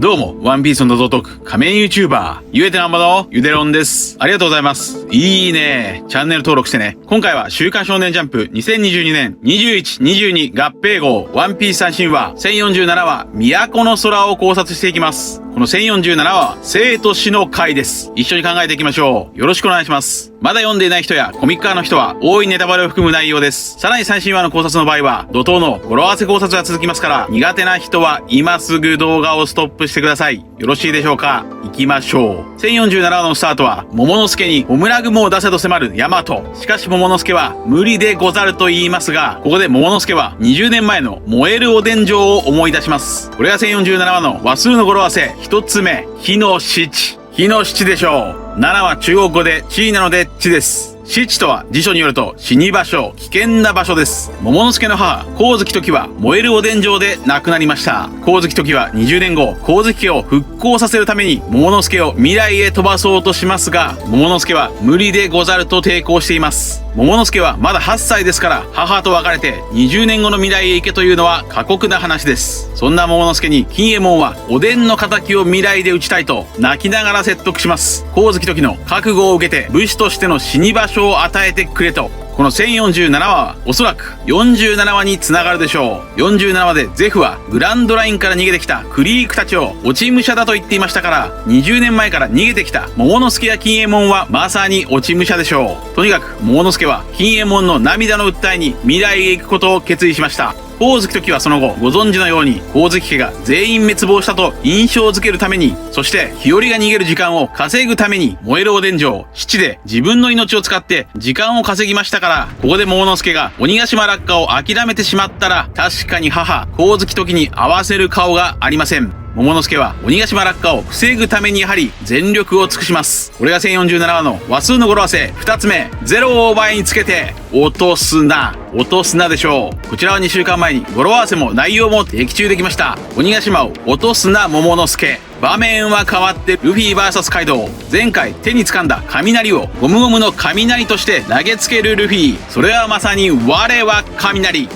どうも、ワンピースの謎解く仮面 YouTuber、ゆえてなんばのゆでろんです。ありがとうございます。いいね。チャンネル登録してね。今回は週刊少年ジャンプ2022年21、22合併号ワンピース最新話1047話都の空を考察していきます。この1047話は生と死の回です。一緒に考えていきましょう。よろしくお願いします。まだ読んでいない人やコミックカーの人は多いネタバレを含む内容です。さらに最新話の考察の場合は怒涛の語呂合わせ考察が続きますから、苦手な人は今すぐ動画をストップしてください。よろしいでしょうか。行きましょう。1047話のスタートは桃之助にホムラグモを出せと迫るヤマト。しかし桃之助は無理でござると言いますが、ここで桃之助は20年前の燃えるおでん城を思い出します。これが1047話の話数の語呂合わせ一つ目、火の七。火の七でしょう。7は中国語で地なので地です。七とは辞書によると死に場所、危険な場所です。桃之助の母、光月時は燃えるおでん城で亡くなりました。光月時は20年後、光月家を復興させるために桃之助を未来へ飛ばそうとしますが、桃之助は無理でござると抵抗しています。桃之助はまだ8歳ですから、母と別れて20年後の未来へ行けというのは過酷な話です。そんな桃之助に金右衛門はおでんの仇を未来で討ちたいと泣きながら説得します。光月時の覚悟を受けて武士としての死に場所を与えてくれと。この1047話はおそらく47話に繋がるでしょう。47話でゼフはグランドラインから逃げてきたクリークたちを落ち武者だと言っていましたから、20年前から逃げてきた桃之助や金右衛門はまさに落ち武者でしょう。とにかく桃之助は金右衛門の涙の訴えに未来へ行くことを決意しました。光月時はその後ご存知のように光月家が全員滅亡したと印象づけるために、そして日和が逃げる時間を稼ぐために燃えるおでん城七で自分の命を使って時間を稼ぎましたから、ここで桃之助が鬼ヶ島落下を諦めてしまったら、確かに母光月時に合わせる顔がありません。桃之助は鬼ヶ島落下を防ぐためにやはり全力を尽くします。これが1047話の話数の語呂合わせ2つ目、0を倍につけて落とすな。落とすなでしょう。こちらは2週間前に語呂合わせも内容も的中できました。鬼ヶ島を落とすな桃之助。場面は変わってルフィ VS カイドウ。前回手に掴んだ雷をゴムゴムの雷として投げつけるルフィ。それはまさに我は雷。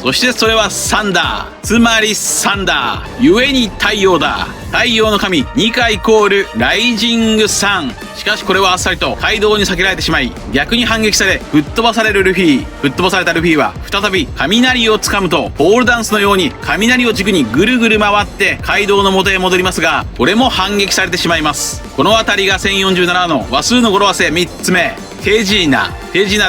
そしてそれはサンダー。つまりサンダー。故に太陽だ。太陽の神2回イコールライジングサン。しかしこれはあっさりとカイドウに避けられてしまい、逆に反撃され吹っ飛ばされるルフィ。吹っ飛ばされたルフィは再び雷を掴むとポールダンスのように雷を軸にぐるぐる回ってカイドウの元へ戻りますが、これも反撃されてしまいます。このあたりが1047の話数の語呂合わせ3つ目、手品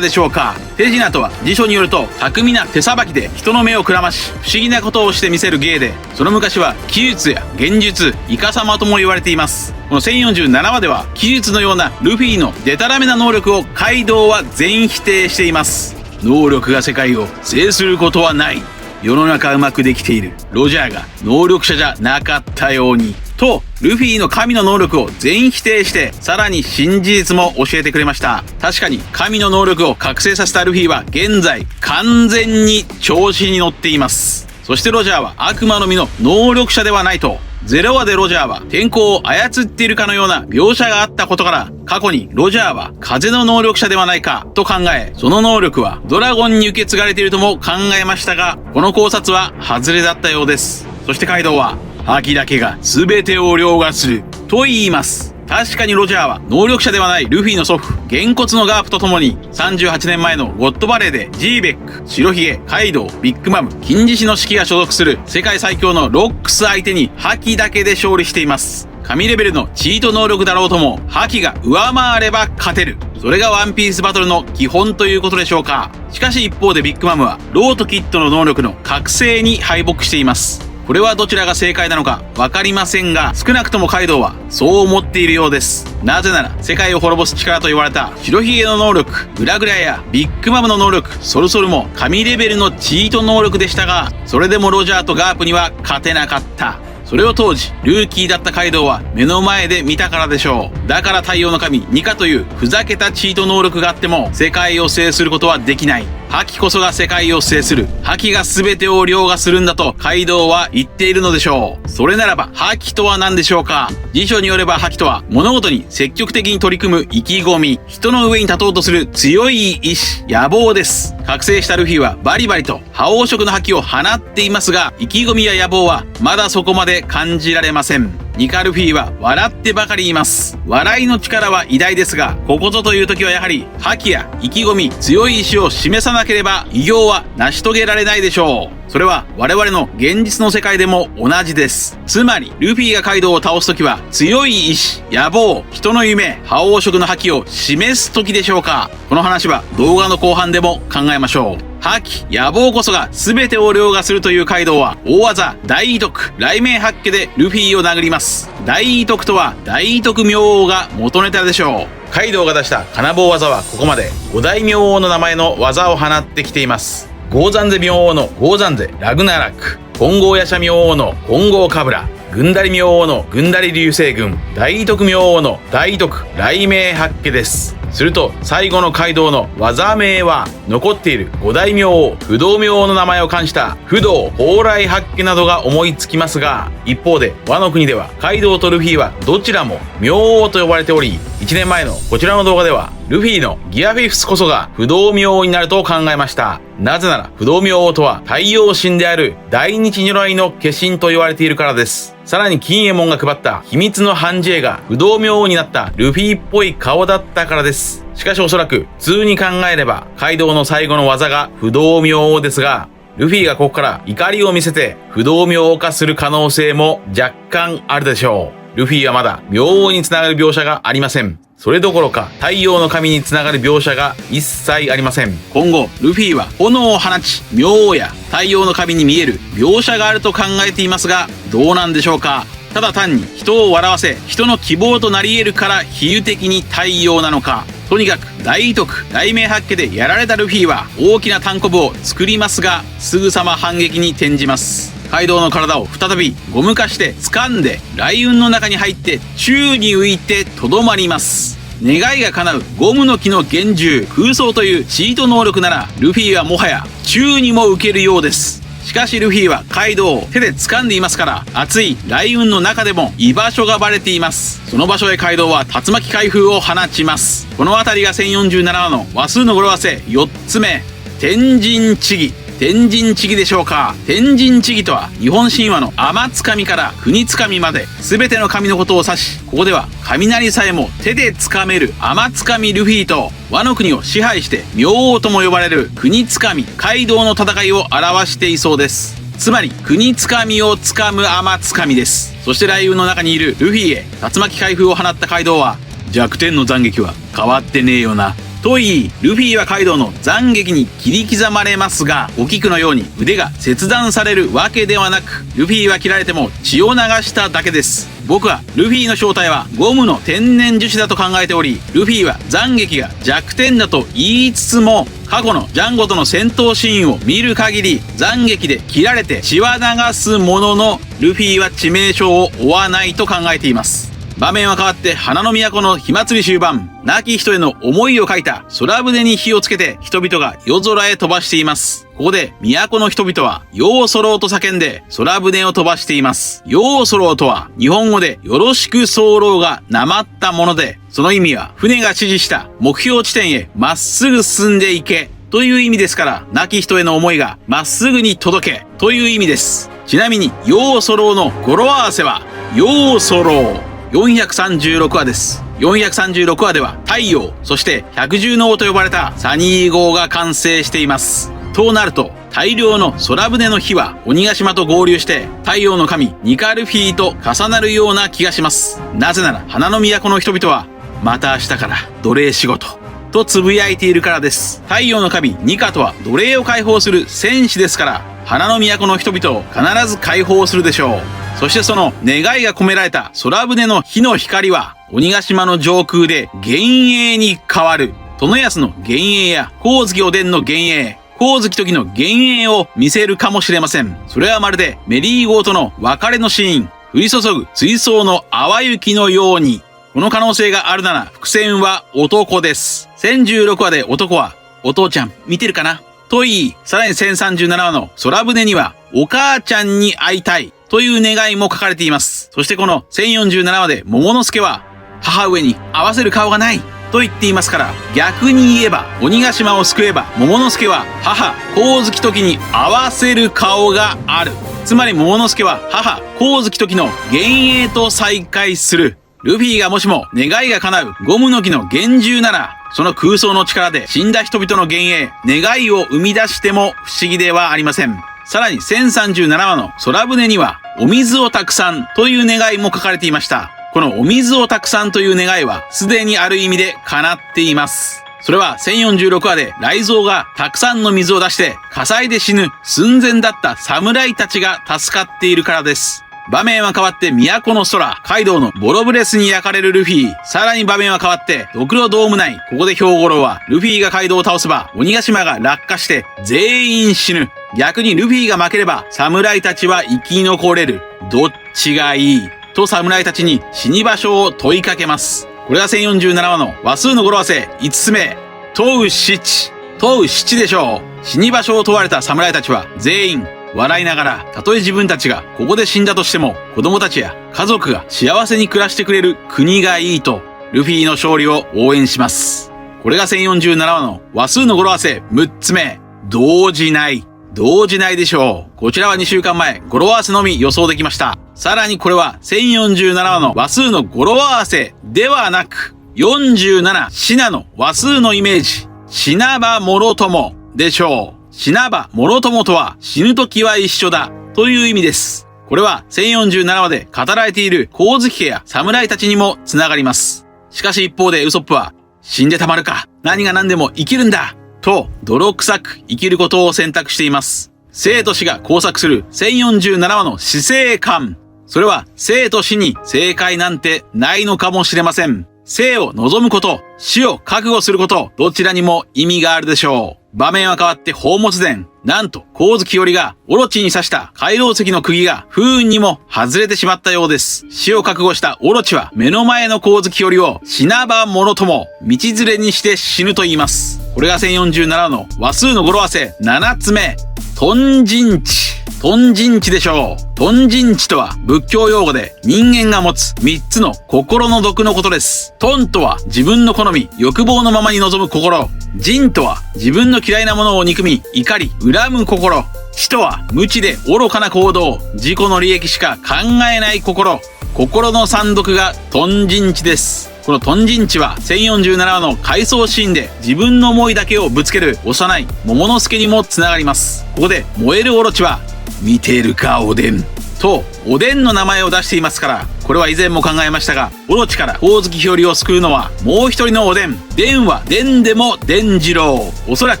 でしょうか。手品とは辞書によると巧みな手さばきで人の目をくらまし不思議なことをしてみせる芸で、その昔は奇術や幻術、イカサマとも言われています。この1047話では奇術のようなルフィのデタラメな能力をカイドウは全否定しています。能力が世界を制することはない。世の中うまくできている。ロジャーが能力者じゃなかったように。と、ルフィの神の能力を全否定して、さらに新事実も教えてくれました。確かに神の能力を覚醒させたルフィは現在完全に調子に乗っています。そしてロジャーは悪魔の実の能力者ではないと。0話でロジャーは天候を操っているかのような描写があったことから、過去にロジャーは風の能力者ではないかと考え、その能力はドラゴンに受け継がれているとも考えましたが、この考察は外れだったようです。そしてカイドウは覇気だけが全てを凌駕すると言います。確かにロジャーは能力者ではないルフィの祖父、げんこつのガープと共に38年前のゴッドバレーでジーベック、白ひげ、カイドウ、ビッグマム、金獅子の士気が所属する世界最強のロックス相手に覇気だけで勝利しています。神レベルのチート能力だろうとも覇気が上回れば勝てる。それがワンピースバトルの基本ということでしょうか。しかし一方でビッグマムはローとキッドの能力の覚醒に敗北しています。これはどちらが正解なのかわかりませんが、少なくともカイドウはそう思っているようです。なぜなら世界を滅ぼす力と言われた白ひげの能力、グラグラやビッグマムの能力、ソルソルも神レベルのチート能力でしたが、それでもロジャーとガープには勝てなかった。それを当時ルーキーだったカイドウは目の前で見たからでしょう。だから太陽の神ニカというふざけたチート能力があっても世界を制することはできない。覇気こそが世界を制する。覇気が全てを凌駕するんだとカイドウは言っているのでしょう。それならば覇気とは何でしょうか。辞書によれば覇気とは物事に積極的に取り組む意気込み、人の上に立とうとする強い意志、野望です。覚醒したルフィはバリバリと覇王色の覇気を放っていますが、意気込みや野望はまだそこまで感じられません。ニカ・ルフィは笑ってばかりいます。笑いの力は偉大ですが、ここぞという時はやはり覇気や意気込み、強い意志を示さなければ偉業は成し遂げられないでしょう。それは我々の現実の世界でも同じです。つまりルフィがカイドウを倒す時は強い意志、野望、人の夢、覇王色の覇気を示す時でしょうか。この話は動画の後半でも考えましょう。覇気、野望こそが全てを凌駕するというカイドウは大技大異徳雷鳴八卦でルフィを殴ります。大異徳とは大異徳明王が元ネタでしょう。カイドウが出した金棒技はここまで五大明王の名前の技を放ってきています。ゴーザンゼ明王のゴーザンゼラグナラク、金剛夜叉明王の金剛カブラ、グンダリ明王のグンダリ流星群、大異徳明王の大異徳雷鳴八卦です。すると最後のカイドウの技名は残っている五大明王、不動明王の名前を冠した不動蓬莱八卦などが思いつきますが、一方でワノ国ではカイドウとルフィはどちらも明王と呼ばれており、1年前のこちらの動画ではルフィのギアフィフスこそが不動明王になると考えました。なぜなら不動明王とは太陽神である大日如来の化身と言われているからです。さらに金右衛門が配った秘密の判じ絵が不動明王になったルフィっぽい顔だったからです。しかしおそらく普通に考えればカイドウの最後の技が不動明王ですが、ルフィがここから怒りを見せて不動明王化する可能性も若干あるでしょう。ルフィはまだ明王につながる描写がありません。それどころか太陽の神につながる描写が一切ありません。今後ルフィは炎を放ち明王や太陽の神に見える描写があると考えていますが、どうなんでしょうか。ただ単に人を笑わせ人の希望となり得るから比喩的に太陽なのか。とにかく大異徳雷鳴八卦でやられたルフィは大きな単コブを作りますが、すぐさま反撃に転じます。カイドウの体を再びゴム化して掴んで雷雲の中に入って宙に浮いてとどまります。願いが叶うゴムの木の幻獣空想というチート能力ならルフィはもはや宙にも浮けるようです。しかしルフィはカイドウを手で掴んでいますから、熱い雷雲の中でも居場所がバレています。その場所へカイドウは竜巻開封を放ちます。この辺りが1047話の話数の語呂合わせ4つ目、天神地義。天神地義でしょうか。天神地義とは日本神話の天つかみから国つかみまで全ての神のことを指し、ここでは雷さえも手でつかめる天つかみルフィとワノ国を支配して明王とも呼ばれる国つかみカイドウの戦いを表していそうです。つまり国つかみをつかむ天つかみです。そして雷雲の中にいるルフィへ竜巻開封を放ったカイドウは、弱点の斬撃は変わってねえよなと言い、ルフィはカイドウの斬撃に切り刻まれますが、お菊のように腕が切断されるわけではなく、ルフィは切られても血を流しただけです。僕はルフィの正体はゴムの天然樹脂だと考えており、ルフィは斬撃が弱点だと言いつつも、過去のジャンゴとの戦闘シーンを見る限り斬撃で切られて血は流すものの、ルフィは致命傷を負わないと考えています。場面は変わって花の都の火祭り終盤、亡き人への思いを書いた空船に火をつけて人々が夜空へ飛ばしています。ここで都の人々はようそろうと叫んで空船を飛ばしています。ようそろうとは日本語でよろしく候がなまったもので、その意味は船が指示した目標地点へまっすぐ進んでいけという意味ですから、亡き人への思いがまっすぐに届けという意味です。ちなみにようそろうの語呂合わせはようそろう436話です。436話では太陽、そして百獣の王と呼ばれたサニー号が完成しています。となると大量の空船の火は鬼ヶ島と合流して太陽の神ニカルフィと重なるような気がします。なぜなら花の都の人々はまた明日から奴隷仕事とつぶやいているからです。太陽の神ニカとは奴隷を解放する戦士ですから、花の都の人々を必ず解放するでしょう。そしてその願いが込められた空船の火の光は鬼ヶ島の上空で幻影に変わる。殿安の幻影や光月おでんの幻影、光月時の幻影を見せるかもしれません。それはまるでメリーゴーとの別れのシーン、降り注ぐ水槽の淡雪のように。この可能性があるなら伏線は男です。1016話で男はお父ちゃん見てるかなと言い、さらに1037話の空船には、お母ちゃんに会いたいという願いも書かれています。そしてこの1047話で桃之助は、母上に合わせる顔がないと言っていますから、逆に言えば、鬼ヶ島を救えば、桃之助は母、光月時に合わせる顔がある。つまり桃之助は母、光月時の幻影と再会する。ルフィがもしも願いが叶うゴムの木の幻獣なら、その空想の力で死んだ人々の幻影、願いを生み出しても不思議ではありません。さらに1037話の空船には、お水をたくさんという願いも書かれていました。このお水をたくさんという願いは、すでにある意味で叶っています。それは1046話で雷蔵がたくさんの水を出して火災で死ぬ寸前だった侍たちが助かっているからです。場面は変わって都の空、カイドウのボロブレスに焼かれるルフィ。さらに場面は変わってドクロドーム内。ここで兵五郎はルフィがカイドウを倒せば鬼ヶ島が落下して全員死ぬ。逆にルフィが負ければ侍たちは生き残れる。どっちがいいと侍たちに死に場所を問いかけます。これが1047話の話数の語呂合わせ5つ目。問う七。問う七でしょう。死に場所を問われた侍たちは全員笑いながら、たとえ自分たちがここで死んだとしても、子供たちや家族が幸せに暮らしてくれる国がいいと、ルフィの勝利を応援します。これが1047話の話数の語呂合わせ6つ目。動じない。動じないでしょう。こちらは2週間前、語呂合わせのみ予想できました。さらにこれは1047話の話数の語呂合わせではなく、47品の話数のイメージ。死なばもろともでしょう。死なばもろともとは死ぬ時は一緒だという意味です。これは1047話で語られている光月家や侍たちにもつながります。しかし一方でウソップは死んでたまるか、何が何でも生きるんだと泥臭く生きることを選択しています。生と死が交錯する1047話の死生観。それは生と死に正解なんてないのかもしれません。生を望むこと、死を覚悟すること、どちらにも意味があるでしょう。場面は変わって宝物殿。なんと、光月よりが、オロチに刺した回廊石の釘が不運にも外れてしまったようです。死を覚悟したオロチは、目の前の光月よりを死なばもろとも、道連れにして死ぬと言います。これが1047の話数の語呂合わせ7つ目。貪心地。貪心地でしょう。貪心地とは仏教用語で人間が持つ3つの心の毒のことです。貪とは自分の好み、欲望のままに望む心。心とは自分の嫌いなものを憎み、怒り、恨む心。知とは無知で愚かな行動、自己の利益しか考えない心。心の三毒が貪心地です。この貪心地は1047話の回想シーンで自分の思いだけをぶつける幼い桃之助にもつながります。ここで燃えるオロチは見てるかおでんとおでんの名前を出していますから、これは以前も考えましたが、オロチから光月日和を救うのはもう一人のおでん。でんはでんでも伝次郎。おそらく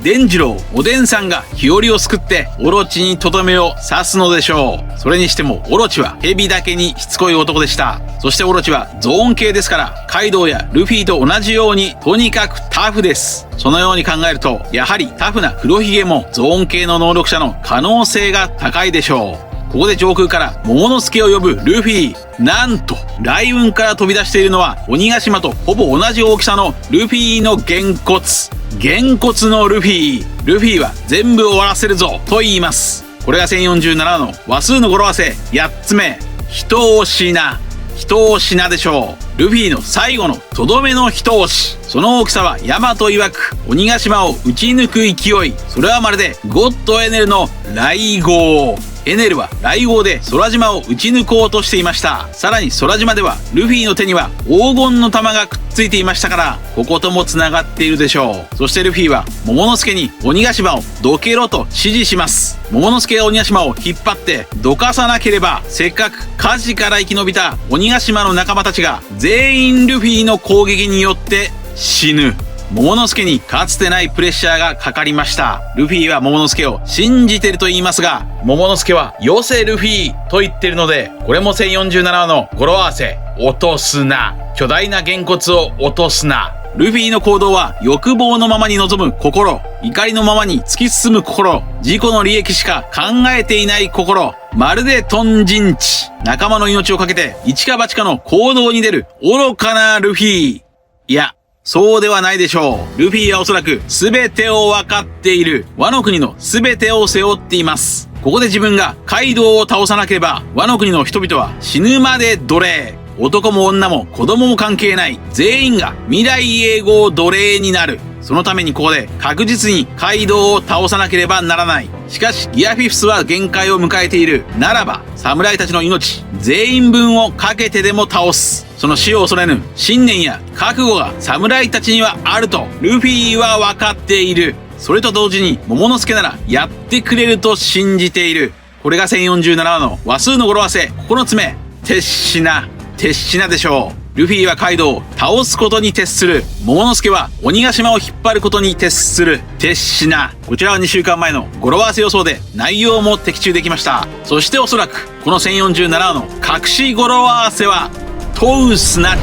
伝次郎、おでんさんが日和を救ってオロチにとどめを刺すのでしょう。それにしてもオロチは蛇だけにしつこい男でした。そしてオロチはゾーン系ですから、カイドウやルフィと同じようにとにかくタフです。そのように考えると、やはりタフな黒ひげもゾーン系の能力者の可能性が高いでしょう。ここで上空から桃之助を呼ぶルフィ。なんと、雷雲から飛び出しているのは鬼ヶ島とほぼ同じ大きさのルフィのげんこつ。げんこつのルフィ。ルフィは全部終わらせるぞと言います。これが1047の話数の語呂合わせ8つ目。人を死な。人を死なでしょう。ルフィの最後のとどめの人押し。その大きさはヤマト曰く鬼ヶ島を打ち抜く勢い。それはまるでゴッドエネルの雷号。エネルは雷号で空島を打ち抜こうとしていました。さらに空島ではルフィの手には黄金の玉がくっついていましたから、こことも繋がっているでしょう。そしてルフィは桃之助に鬼ヶ島をどけろと指示します。桃之助が鬼ヶ島を引っ張ってどかさなければ、せっかく火事から生き延びた鬼ヶ島の仲間たちが全員ルフィの攻撃によって死ぬ。桃之助にかつてないプレッシャーがかかりました。ルフィは桃之助を信じてると言いますが、桃之助はよせルフィと言ってるので、これも1047話の語呂合わせ。落とすな。巨大なげんこつを落とすな。ルフィの行動は欲望のままに望む心、怒りのままに突き進む心、自己の利益しか考えていない心、まるで貪心地。仲間の命をかけて一か八かの行動に出る愚かなルフィ。いや、そうではないでしょう。ルフィはおそらく全てを分かっている。ワノ国の全てを背負っています。ここで自分がカイドウを倒さなければ、ワノ国の人々は死ぬまで奴隷。男も女も子供も関係ない。全員が未来永劫奴隷になる。そのためにここで確実にカイドウを倒さなければならない。しかしギアフィフスは限界を迎えている。ならば侍たちの命全員分をかけてでも倒す。その死を恐れぬ信念や覚悟が侍たちにはあるとルフィは分かっている。それと同時に桃之助ならやってくれると信じている。これが1047話の話数の語呂合わせ9つ目。鉄品でしょう。ルフィはカイドウを倒すことに徹する。桃之助は鬼ヶ島を引っ張ることに徹する。鉄品。こちらは2週間前の語呂合わせ予想で内容も的中できました。そしておそらくこの1047話の隠し語呂合わせは問うスナッ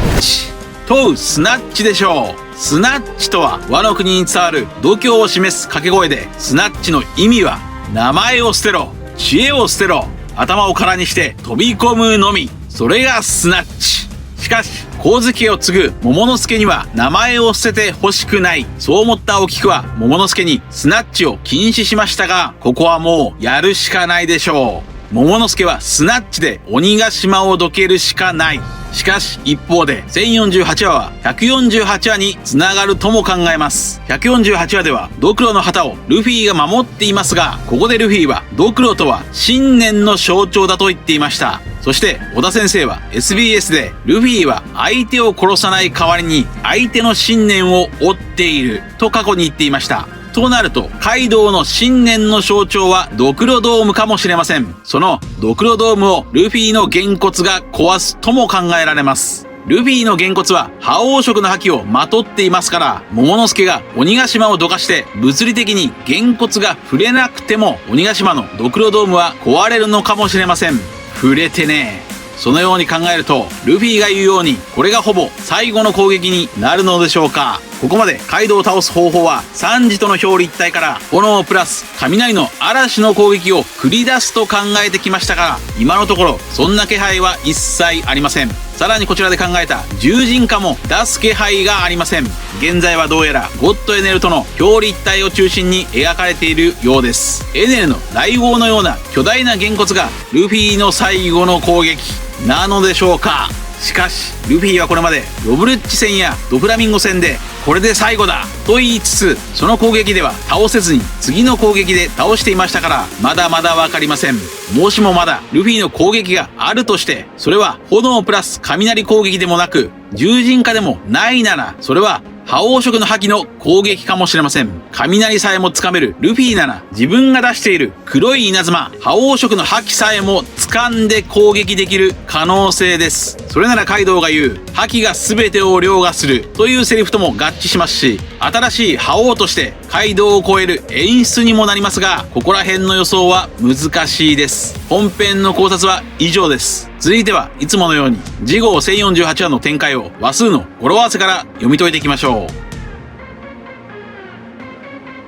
チでしょう。スナッチとはワノ国に伝わる度胸を示す掛け声で、スナッチの意味は名前を捨てろ、知恵を捨てろ、頭を空にして飛び込むのみ。それがスナッチ。しかし光月家を継ぐ桃之助には名前を捨てて欲しくない。そう思ったお菊は桃之助にスナッチを禁止しましたが、ここはもうやるしかないでしょう。桃之助はスナッチで鬼ヶ島をどけるしかない。しかし一方で1048話は148話に繋がるとも考えます。148話ではドクロの旗をルフィが守っていますが、ここでルフィはドクロとは信念の象徴だと言っていました。そして小田先生は SBS でルフィは相手を殺さない代わりに相手の信念を追っていると過去に言っていました。となるとカイドウの信念の象徴はドクロドームかもしれません。そのドクロドームをルフィのげんこつが壊すとも考えられます。ルフィのげんこつは覇王色の覇気をまとっていますから、桃之助が鬼ヶ島をどかして物理的にげんこつが触れなくても鬼ヶ島のドクロドームは壊れるのかもしれません。触れてね。そのように考えるとルフィが言うようにこれがほぼ最後の攻撃になるのでしょうか。ここまでカイドウを倒す方法はサンジとの表裏一体から炎プラス雷の嵐の攻撃を繰り出すと考えてきましたが、今のところそんな気配は一切ありません。さらにこちらで考えた獣人化も出す気配がありません。現在はどうやらゴッドエネルとの表裏一体を中心に描かれているようです。エネルの雷轟のような巨大なげんこつがルフィの最後の攻撃なのでしょうか。しかしルフィはこれまでロブルッチ戦やドフラミンゴ戦でこれで最後だと言いつつ、その攻撃では倒せずに次の攻撃で倒していましたから、まだまだわかりません。もしもまだルフィの攻撃があるとして、それは炎プラス雷攻撃でもなく獣人化でもないなら、それは覇王色の覇気の攻撃かもしれません。雷さえもつかめるルフィなら、自分が出している黒い稲妻覇王色の覇気さえも掴んで攻撃できる可能性です。それならカイドウが言う覇気が全てを凌駕するというセリフとも合致しますし、新しい覇王としてカイドウを超える演出にもなりますが、ここら辺の予想は難しいです。本編の考察は以上です。続いてはいつものように次号1048話の展開を話数の語呂合わせから読み解いていきましょ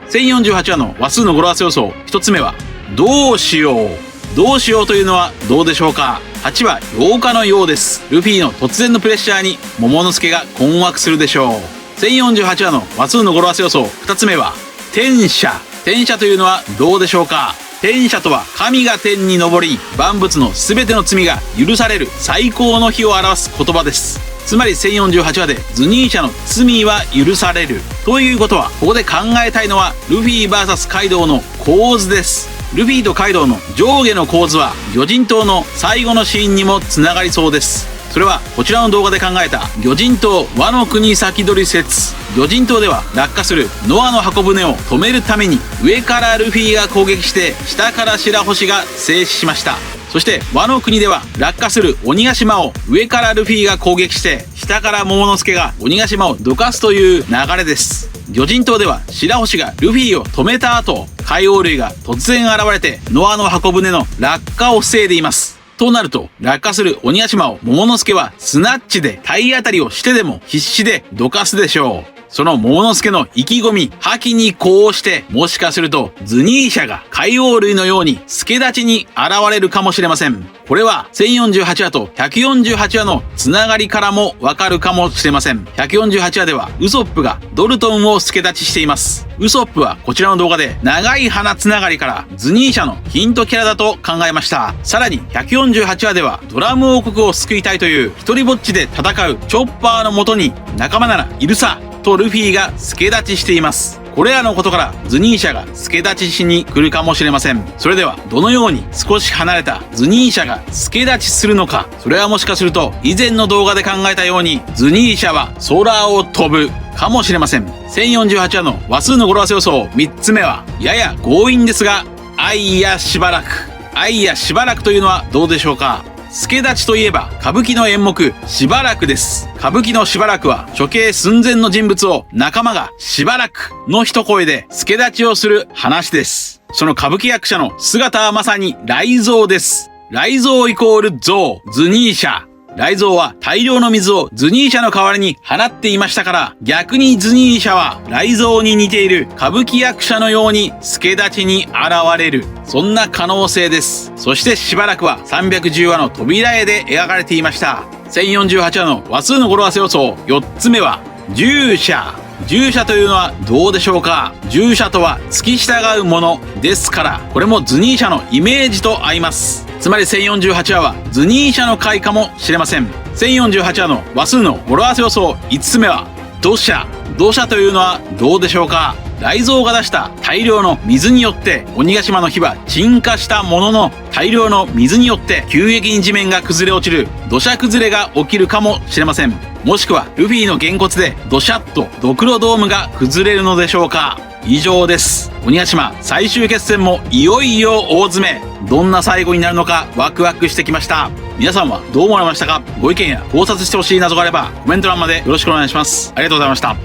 う。1048話の話数の語呂合わせ予想1つ目はどうしよう。どうしようというのはどうでしょうか。8は8日のようです。ルフィの突然のプレッシャーに桃之助が困惑するでしょう。1048話の話数の語呂合わせ予想2つ目は天赦。天赦というのはどうでしょうか。天赦とは神が天に昇り万物の全ての罪が許される最高の日を表す言葉です。つまり1048話でズニーシャの罪は許されるということは、ここで考えたいのはルフィ VS カイドウの構図です。ルフィとカイドウの上下の構図は魚人島の最後のシーンにもつながりそうです。それはこちらの動画で考えた魚人島ワノ国先取り説。魚人島では落下するノアの箱舟を止めるために上からルフィが攻撃して下から白星が静止しました。そしてワノ国では落下する鬼ヶ島を上からルフィが攻撃して下から桃之助が鬼ヶ島をどかすという流れです。魚人島では白星がルフィを止めた後、海王類が突然現れてノアの箱舟の落下を防いでいます。となると落下する鬼ヶ島を桃之助はスナッチで体当たりをしてでも必死でどかすでしょう。その桃之助の意気込み、覇気に呼応して、もしかすると、ズニーシャが海王類のように助立ちに現れるかもしれません。これは、1048話と148話のつながりからもわかるかもしれません。148話では、ウソップがドルトンを助立ちしています。ウソップはこちらの動画で、長い花つながりからズニーシャのヒントキャラだと考えました。さらに、148話では、ドラム王国を救いたいという一人ぼっちで戦うチョッパーのもとに、仲間ならいるさとルフィが助立ちしています。これらのことからズニーシャが助立ちしに来るかもしれません。それではどのように少し離れたズニーシャが助立ちするのか。それはもしかすると以前の動画で考えたようにズニーシャは空を飛ぶかもしれません。1048話の話数の語呂合わせ予想3つ目はやや強引ですが愛やしばらく。愛やしばらくというのはどうでしょうか。助立ちといえば歌舞伎の演目しばらくです。歌舞伎のしばらくは処刑寸前の人物を仲間がしばらくの一声で助立ちをする話です。その歌舞伎役者の姿はまさに雷蔵です。雷蔵イコール象、ズニーシャ。雷蔵は大量の水をズニーシャの代わりに放っていましたから、逆にズニーシャは雷蔵に似ている歌舞伎役者のように助立ちに現れる。そんな可能性です。そしてしばらくは310話の扉絵で描かれていました。1048話の話数の語呂合わせ予想4つ目は従者。従者というのはどうでしょうか。従者とは付き従うものですから、これもズニーシャのイメージと合います。つまり1048話はズニーシャの回かもしれません。1048話の話数の語呂合わせ予想5つ目は土砂。土砂というのはどうでしょうか。雷蔵が出した大量の水によって鬼ヶ島の火は鎮火したものの、大量の水によって急激に地面が崩れ落ちる土砂崩れが起きるかもしれません。もしくはルフィのげんこつでドシャッとドクロドームが崩れるのでしょうか。以上です。鬼ヶ島最終決戦もいよいよ大詰め。どんな最後になるのかワクワクしてきました。皆さんはどう思われましたか。ご意見や考察してほしい謎があればコメント欄までよろしくお願いします。ありがとうございました。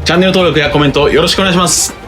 チャンネル登録やコメントよろしくお願いします。